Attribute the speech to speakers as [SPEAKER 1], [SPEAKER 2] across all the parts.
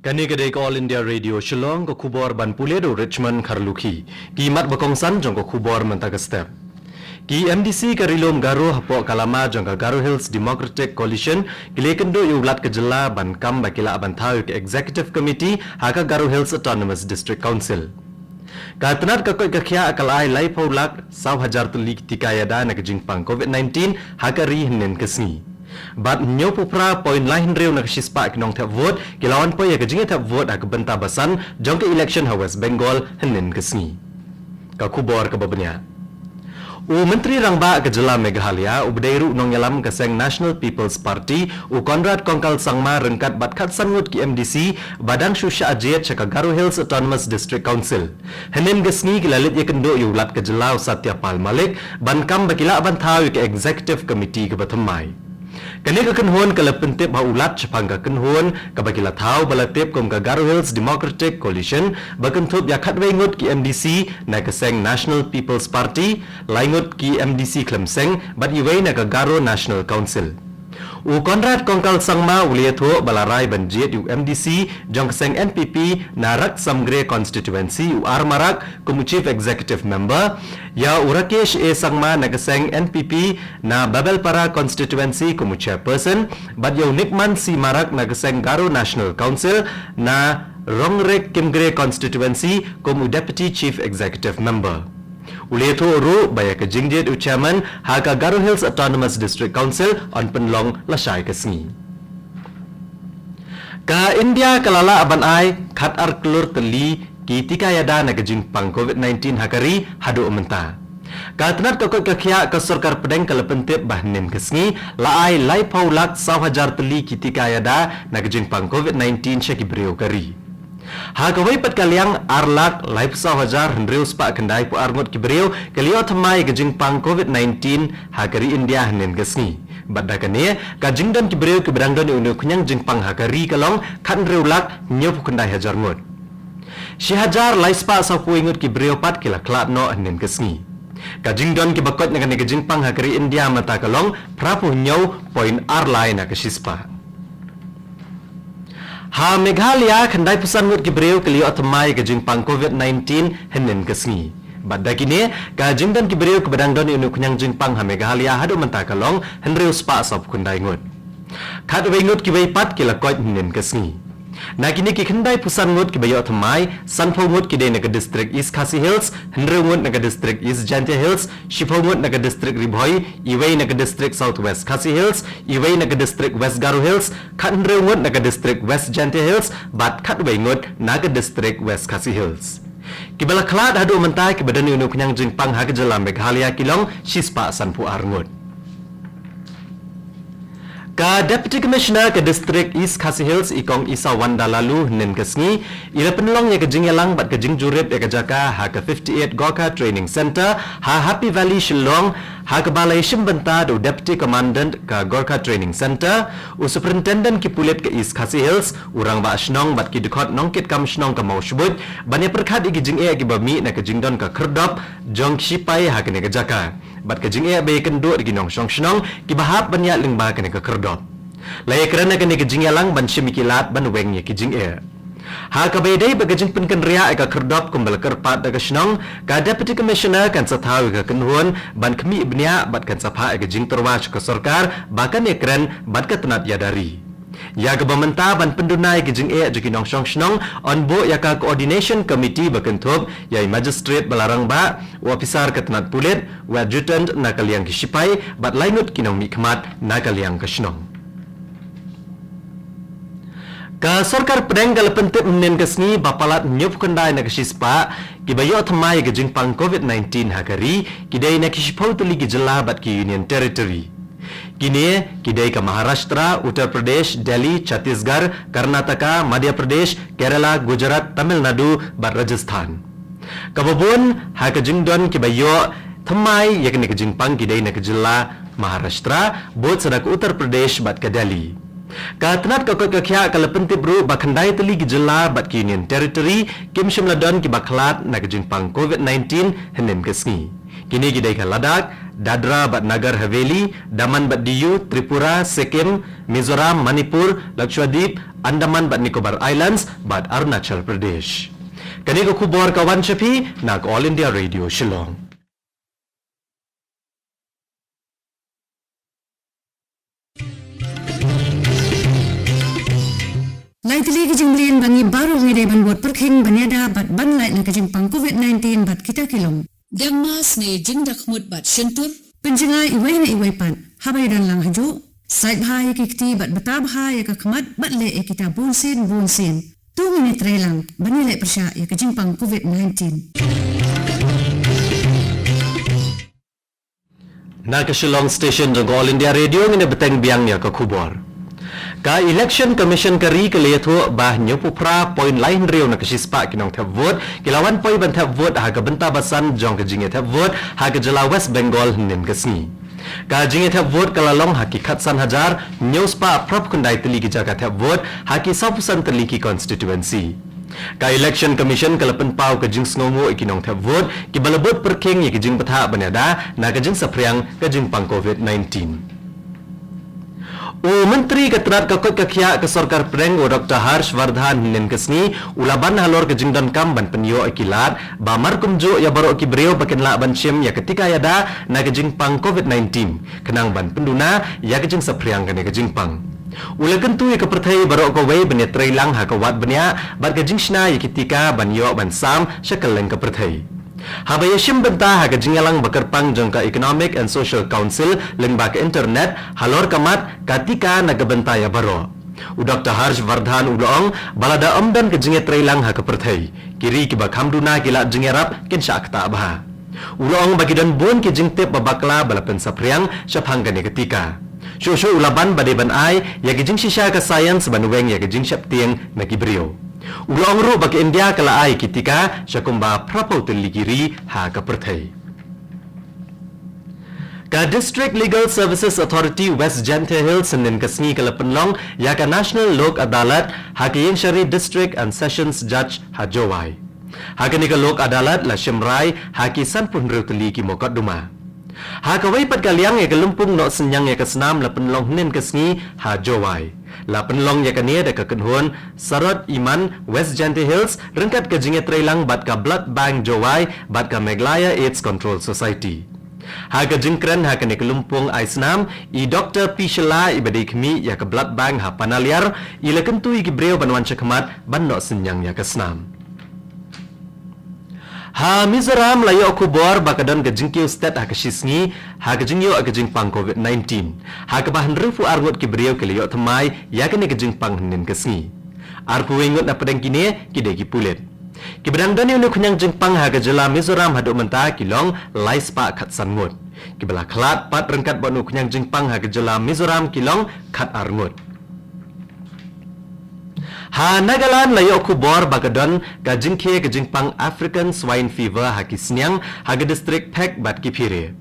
[SPEAKER 1] Kani kedai ke All India Radio Shillong ke kubor ban puledo Richmond Kharluki. Ki mat bakongsan jong ke kubor mentaka step. Ki MDC ke rilom Garo hapok kalama jong ke Garo Hills Democratic Coalition kile kendo yulat ke jela ban kam bakila ban thau ke Executive Committee haka Garo Hills Autonomous District Council. Katanat ka koi kakya akalai lai paulak 1,000 tulik tikayada na kejingpang COVID-19 haka rihnen kesni. Bat nyo pupra poin lain reu nak sispa kinong tap vote kilawan po ya kejinga tap vote ak benta basan jong ke election ha West Bengal henin kesni. Ka kubor ka babnya. U Menteri Rangba ke Jela Meghalaya u bedairu nong yalam ke Seng National People's Party u Konrad Kongkal Sangma rengkat bat kat sangut ki MDC Badang Shusha Ajet chaka Garo Hills Autonomous District Council. Henin gesni kilalit ya kendo yu lat ke Jela Satya Pal Malik ban kam bakila ban thau ke Executive Committee ke Batamai. Kani ka kenhuan ka lepentip ha ulat chapang ka kenhuan ka bakila thau balatip kom ka Garo Hills Democratic Coalition bakentup ya khatwei ngut ki MDC na ka Seng National People's Party laingut ki MDC Klemseng bat iwei na ka Garo National Council. U Konrad Kongkal Sangma uliatho balarai banjit u MDC jong Seng NPP narak Samgre constituency u Armarak kumu Chief Executive Member ya Urakesh A Sangma na Seng NPP na Babelpara constituency kumu Chairperson bat ya Nikman Si Marak na Seng Garo National Council na Rongrek Kimgre constituency kumu Deputy Chief Executive Member. Uliatho ru baya ke jingjet u chairman haka Garo Hills Autonomous District Council on penlong lasai kesni. Ka India kalala aban ai khat ar klur teli ki tikayada na kejingpang COVID-19 hakari hadu umenta. Ka tenat kokot kakya ka sarkar pedeng kalepentip bahnin kesni la ai lai paulak 1,000 teli ki tikayada na kejingpang COVID-19 syaki beriu kari. Hakawai pat kaliang arlak live 1,000 hendreu spa kendai pu arngot kibreu kalio thamai gejingpang COVID-19 hakari India hanen gesni. Badakane ka jingdan kibreu ke berangdon unu kunyang jingpang hakari kalong khan reulak nyop kendai hajar ngot. Si hajar live spa sa pu ingut kibreu pat kila klat no hanen gesni. Ka jingdon ki bakot na gejingpang hakari India mata kalong prapu nyau point arlai na kasispa. Ha Meghalaya khandai pusan ngut kibreu kelio atmai ke jingpang COVID-19 henin kesni. Badakine ka jingdan kibreu ke badangdon inu kunyang jingpang ha Meghalaya hadu mentakalong henreu spa sop kundai ngut. Khat wei ngut kibai pat kilakot henin kesni. Nakini ki khandai pusan ngut kibayo atmai sanpho ngut kidai naga district East Khasi Hills henreu ngut naga district East Jantia Hills shipho ngut naga district Ribhoi iwei naga district Southwest Khasi Hills iwei naga district West Garo Hills khat henreu ngut naga district West Jantia Hills bat khat wei ngut naga district West Khasi Hills. Kibala klat hadu mentai ki badan unu kunyang jingpang ha Jela Meghalaya kilong shispa sanpu arngut. Ka Deputy Commissioner ke District East Khasi Hills ikong Isa Wanda lalu nen kesni ila penlong ya kejing yalang bat kejing jurip ya kejaka ha ke 58 Gorkha Training Center ha Happy Valley Shillong ha ke Balai Shimbenta do Deputy Commandant ke Gorkha Training Center u Superintendent ki pulit ke East Khasi Hills urang ba shnong bat ki dekot nongkit kam shnong ke mau shubut banya perkhat ki jing e ki bami na kejing don ke kerdop jong shipai ha ke ne kejaka bat kejing e be kendo di nong shong shnong ki bahap banya lingba ke ne ke kerdop. Laya kerana kena kejing yalang ban shimikilat ban wengnya kejing e. Ha kabedai bagajing penken ria eka kerdop kumbal kerpat daga shnong ka Deputy Commissioner kan sathawi ka kenhuan ban kemi ibnia bat kan sapha eka jing terwach ke sarkar bahkan ekran bat ka tenat yadari. Ya ke bamenta ban pendunai kejing e juki nong shong shnong on bo ya ka coordination committee bakentup yai magistrate balarang ba officer ka tenat pulit adjutant nakaliang kisipai bat lainut kinong mikmat nakaliang ka shnong. Ka sarkar pedeng kal pentip nen kesni bapalat nyop kendai na kesispa kibayo thamai ke jingpang COVID-19 hakari kidai na kisipau tuli ki Jela bat ki Union Territory. Kini kidai ka Maharashtra, Uttar Pradesh, Delhi, Chhattisgarh, Karnataka, Madhya Pradesh, Kerala, Gujarat, Tamil Nadu bat Rajasthan. Kababun ha ke jingdon kibayo thamai yakni ke jingpang kidai na ke Jela Maharashtra bot sadak Uttar Pradesh bat ke Delhi. Katnat kakya kalapentip ru bakandai teli gejala bat Union Territory kim shimladon ki baklat na kejingpang COVID-19 henin kesngi. Kini gidai ka Ladakh, Dadra bat Nagar Haveli, Daman bat Diu, Tripura, Sikkim, Mizoram, Manipur, Lakshadweep, Andaman bat Nicobar Islands bat Arunachal Pradesh. Kani ko kubor kawan Shafi nak All India Radio Shillong.
[SPEAKER 2] Laitli kejimblian bangi baru ngide ban buat perkhing banyada bat ban lait na kejimpang COVID-19 bat kita kilom.
[SPEAKER 3] Dangmas ne jingdak mut bat shentur.
[SPEAKER 2] Penjenga iwai na iwai pan. Habay dan lang haju. Sait bahaya kikti bat betab bahaya kakamat bat le kita bunsin. 2 minit relang bani lait persya ya kejimpang COVID-19.
[SPEAKER 1] Na ke Shillong Station jong All India Radio ngine beteng biang ya ke kubor. Ka Election Commission kari ke liatu bah nyopupra point lain riu na kesispa kinong tap vote kilawan poi ban tap vote ha ke benta basan jong ke jinge tap vote ha ke jela West Bengal nin kesni. Ka jinge tap vote kalalong hakikat san hajar nyospa prop kundai teli ki jaga tap vote ha ki sapusan teli ki constituency. Ka Election Commission kalapan pau ke jing sngomo ikinong tap vote ki balabot perking ye ke jing patha banada na ke jing sapriang ke jing pang COVID-19. Menteri Keterat Kakot Kakya ke Sarkar Preng Dr. Harsh Vardhan nin kesni ulaban halor ke jingdon kam ban penyo akilat ba markumjo ya baro ki breo baken la ban shim ya ketika yada na ke jingpang COVID-19 kenang ban penduna ya ke jing sapriang ke jingpang. Ulagan tu ya ke perthai baro ko wei benet trailang ha ke wat benya bat ke jingshna ya ketika ban yo ban sam shakaleng ke perthai. Habaya shim benta ha ke jingalang bakarpang jangka Economic and Social Council lengba ke internet halor kamat katika nagabenta ya baro. Dr. Harsh Vardhan ulong balada omdan ke jinge trailang ha ke perthai kiri ki bakhamduna kila jingerap ken syakta bah. Ulong bagi dan bon ke jingtep babakla balapen sapriang syapang ke ketika. Shosho ulaban bade ban ai ya ke jing shisha ke science banweng ya ke jing syaptieng na kibrio. Ulong ru bagi India kala ai ketika syakumba prapau teligiri ha ke perthai. Ka District Legal Services Authority West Jante Hills senin kesni kala penlong ya ka National Lok Adalat ha ke Yang Shari District and Sessions Judge ha Jowai. Ha ke ni ka Lok Adalat la Shimrai ha ki sanpun ru teligi mokot duma. Ha ka wai pat kaliang ya ka lumpung no senyang ya ka senam la penlong nin kesni ha Jowai. La penlong ya kania da kekenhuan Sarot Iman West Jante Hills rengkat ke jinge trailang bat ka Blood Bank Jowai bat ka Meghalaya AIDS Control Society. Ha ka jingkren ha kene kelumpung Aisnam I Dr. Pishela I badai kemi ya ka Blood Bank ha Panaliar I la kentu I gibreo banwan cakamat ban no senyang ya ka senam. Ha Mizoram layo kubor bakadon ke jingkiu state ha ke shisngi ha ke jingyo ke jingpang COVID-19 ha ke bahan rufu arngot ki beriau ke liyo temai ya ke ne ke jingpang nin kesngi arpu wengot na pedang kini kide ki pulet ki bedang dani unu kunyang jingpang ha ke jela Mizoram haduk menta kilong lais pa kat sangut ki bela klat pat rengkat bonu kunyang jingpang ha ke jela Mizoram kilong kat arngot. Ha Nagaland layo kubor bagadon ka jingke ke jingpang African Swine Fever ha kisnyang ha ke district Pek bat kipire.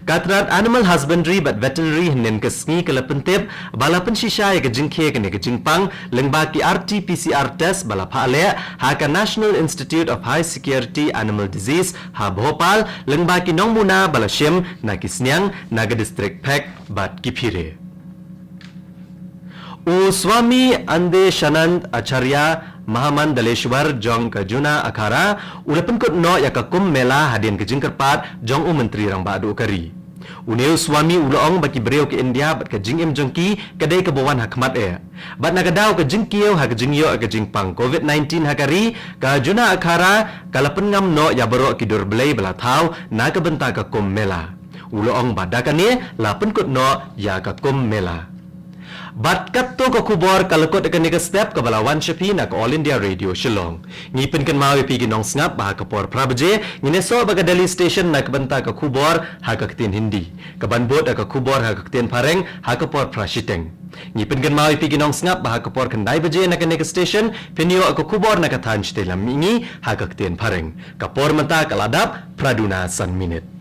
[SPEAKER 1] Katrat Animal Husbandry bat Veterinary nen kesngi kala pentip bala pensisha ya ke jingke ke ne ke jingpang lengba ki RT-PCR test bala phale ha ka National Institute of High Security Animal Disease ha Bhopal lengba ki nongmuna bala shim na kisnyang na ke district Pek bat kipire. Swami Ande Shanand Acharya Mahaman Daleshwar Jong Kajuna Akhara ulapan kot no ya ka kum mela hadian ke jingkerpat jong menteri rang badu kari. Uneu Swami ulong baki breu ke India bat ka jingim jongki kadai ke bawan hakmat Bat nagadau ke jingkiu ha ke jingyo ke jingpang COVID-19 hakari ka Juna Akhara kalapan ngam no ya baro ki durbelai bala thau na ka benta ka kum mela. Ulong badakane lapan kot no ya ka kum mela. Bat katto ko kubor kalakot akan nega step ke balawan Shafi nak All India Radio Shillong. Ngipin kan mawi pigi nong ngap bah kapor prabaje ngine so baga Delhi station nak benta ke kubor ha ka ketin Hindi. Ke banbot ka kubor ha ka ketin Pareng ha kapor prashiteng. Ngipin kan mawi pigi nong ngap bah kapor kendai baje nak nega station penio ka kubor nak tanj telam mingi ha ka ketin Pareng. Kapor menta kaladap praduna san minute.